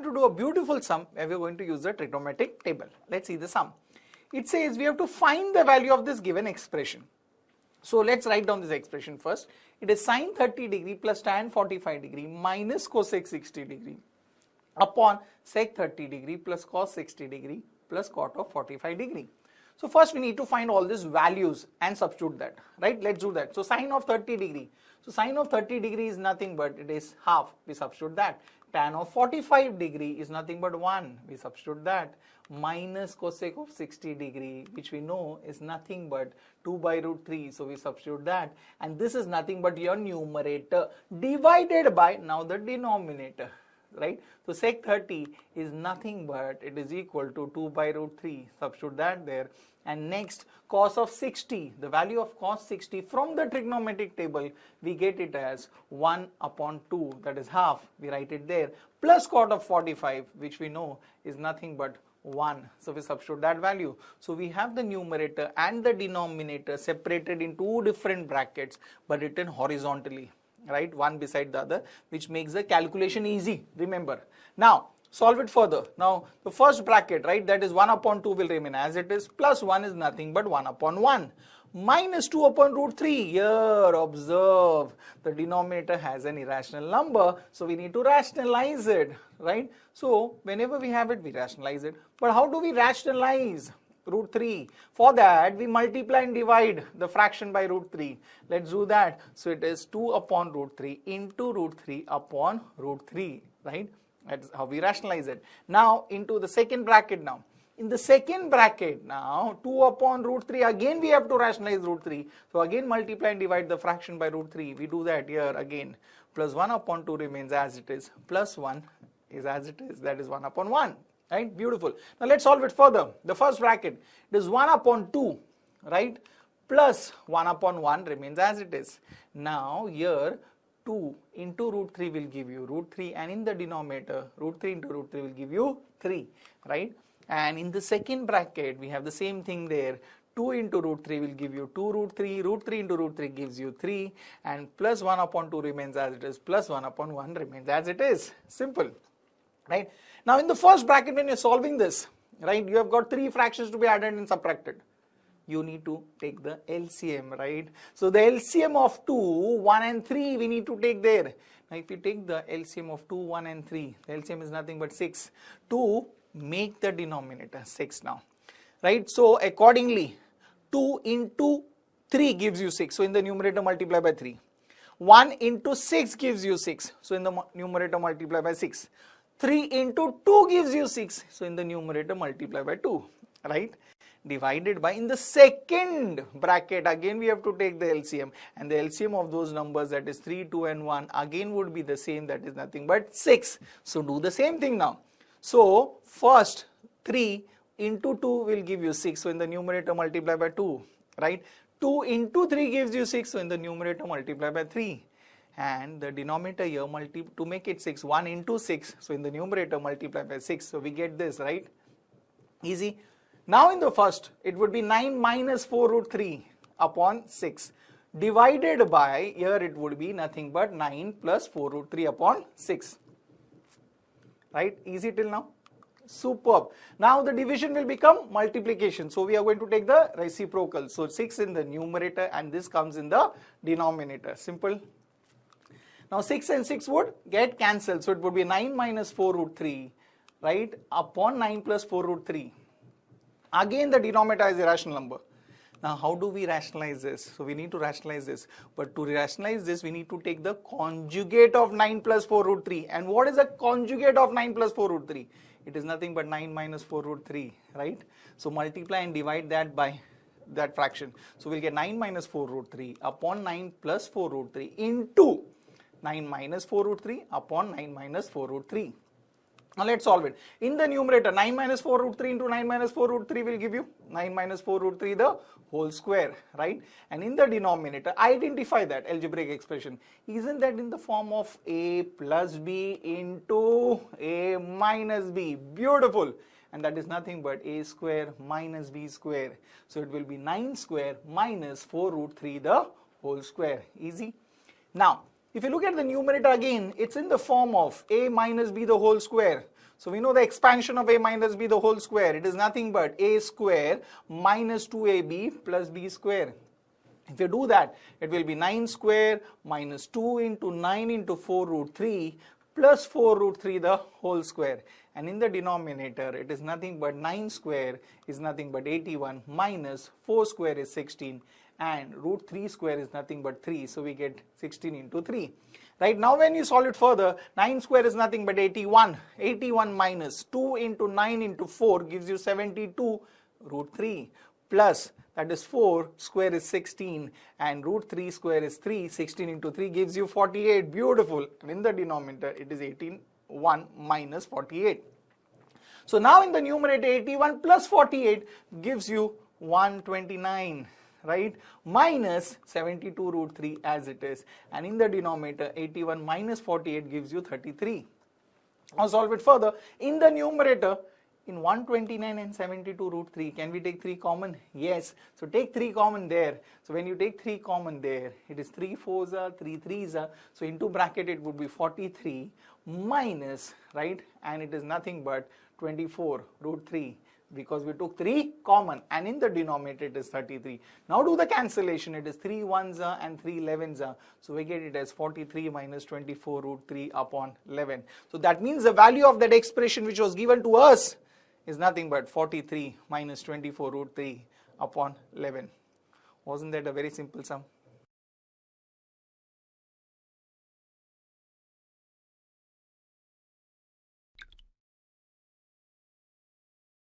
going to do a beautiful sum where we are going to use the trigonometric table. Let's see the sum. It says we have to find the value of this given expression. So let's write down this expression first. It is sin 30 degree plus tan 45 degree minus cosec 60 degree upon sec 30 degree plus cos 60 degree plus cot of 45 degree. So first we need to find all these values and substitute that, right? Let's do that. So sin of 30 degree. So sin of 30 degree is nothing but it is half. We substitute that. Tan of 45 degree is nothing but 1. We substitute that. Minus cosec of 60 degree, which we know is nothing but 2 by root 3. So we substitute that. And this is nothing but your numerator divided by now the denominator. Right? So sec 30 is nothing but it is equal to 2 by root 3. Substitute that there. And next, cos of 60, the value of cos 60 from the trigonometric table, we get it as 1 upon 2, that is half, we write it there, plus cot of 45, which we know is nothing but 1. So we substitute that value. So we have the numerator and the denominator separated in two different brackets, but written horizontally, right, one beside the other, which makes the calculation easy, remember. Now, solve it further. Now, the first bracket, right, that is 1 upon 2 will remain as it is, plus 1 is nothing but 1 upon 1, minus 2 upon root 3. Here, observe, the denominator has an irrational number, so we need to rationalize it, right? So, whenever we have it, we rationalize it. But how do we rationalize root 3? For that, we multiply and divide the fraction by root 3. Let's do that. So, it is 2 upon root 3 into root 3 upon root 3, right? That's how we rationalize it. Now, into the second bracket now. In the second bracket now, 2 upon root 3, again we have to rationalize root 3. So, again multiply and divide the fraction by root 3. We do that here again. Plus 1 upon 2 remains as it is. Plus 1 is as it is. That is 1 upon 1. Right? Beautiful. Now, let's solve it further. The first bracket, it is 1 upon 2. Right? Plus 1 upon 1 remains as it is. Now, here 2 into root 3 will give you root 3, and in the denominator root 3 into root 3 will give you 3, right? And in the second bracket we have the same thing there. 2 into root 3 will give you 2 root 3, root 3 into root 3 gives you 3, and plus 1 upon 2 remains as it is, plus 1 upon 1 remains as it is. Simple, right? Now in the first bracket, when you're solving this, right, you have got 3 fractions to be added and subtracted. You need to take the LCM, right? So the LCM of 2, 1 and 3 we need to take there. Now if you take the LCM of 2, 1 and 3, the LCM is nothing but 6. To make the denominator 6 now, right? So accordingly, 2 into 3 gives you 6. So in the numerator multiply by 3. 1 into 6 gives you 6. So in the numerator multiply by 6. 3 into 2 gives you 6. So in the numerator multiply by 2, right? Divided by, in the second bracket, again we have to take the LCM, and the LCM of those numbers, that is 3, 2 and 1, again would be the same, that is nothing but 6. So do the same thing now. So first 3 into 2 will give you 6, so in the numerator multiply by 2, right? 2 into 3 gives you 6, so in the numerator multiply by 3. And the denominator here, to make it 6, 1 into 6, so in the numerator multiply by 6, so we get this, right? Easy. Now in the first, it would be 9 minus 4 root 3 upon 6 divided by, here it would be nothing but 9 plus 4 root 3 upon 6. Right? Easy till now? Superb. Now the division will become multiplication. So we are going to take the reciprocal. So 6 in the numerator and this comes in the denominator. Simple. Now 6 and 6 would get cancelled. So it would be 9 minus 4 root 3, right, upon 9 plus 4 root 3. Again the denominator is a rational number. Now how do we rationalize this? So we need to rationalize this. But to rationalize this, we need to take the conjugate of 9 plus 4 root 3. And what is the conjugate of 9 plus 4 root 3? It is nothing but 9 minus 4 root 3, right? So multiply and divide that by that fraction. So we'll get 9 minus 4 root 3 upon 9 plus 4 root 3 into 9 minus 4 root 3 upon 9 minus 4 root 3. Now let's solve it. In the numerator, 9 minus 4 root 3 into 9 minus 4 root 3 will give you 9 minus 4 root 3 the whole square, right? And in the denominator, identify that algebraic expression. Isn't that in the form of a plus b into a minus b? Beautiful. And that is nothing but a square minus b square. So it will be 9 square minus 4 root 3 the whole square. Easy. Now, If you look at the numerator again, it's in the form of a minus b the whole square. So we know the expansion of a minus b the whole square. It is nothing but a square minus 2ab plus b square. If you do that, it will be 9 square minus 2 into 9 into 4 root 3 plus 4 root 3 the whole square. And in the denominator, it is nothing but 9 square is nothing but 81 minus 4 square is 16 and root 3 square is nothing but 3. So we get 16 into 3. Right now when you solve it further, 9 square is nothing but 81. 81 minus 2 into 9 into 4 gives you 72 root 3 plus that is 4 square is 16 and root 3 square is 3. 16 into 3 gives you 48. Beautiful. And in the denominator it is 1 minus 48. So now in the numerator 81 plus 48 gives you 129, right, minus 72 root 3 as it is, and in the denominator 81 minus 48 gives you 33. Now solve it further. In the numerator, in 129 and 72 root 3, can we take 3 common? Yes. So take 3 common there. So when you take 3 common there, it is 3 4s are, 3 3s are. So into bracket it would be 43 minus, right, and it is nothing but 24 root 3 because we took 3 common, and in the denominator it is 33. Now do the cancellation. It is 3 1s are and 3 11s are. So we get it as 43 minus 24 root 3 upon 11. So that means the value of that expression which was given to us is nothing but 43 minus 24 root 3 upon 11. Wasn't that a very simple sum?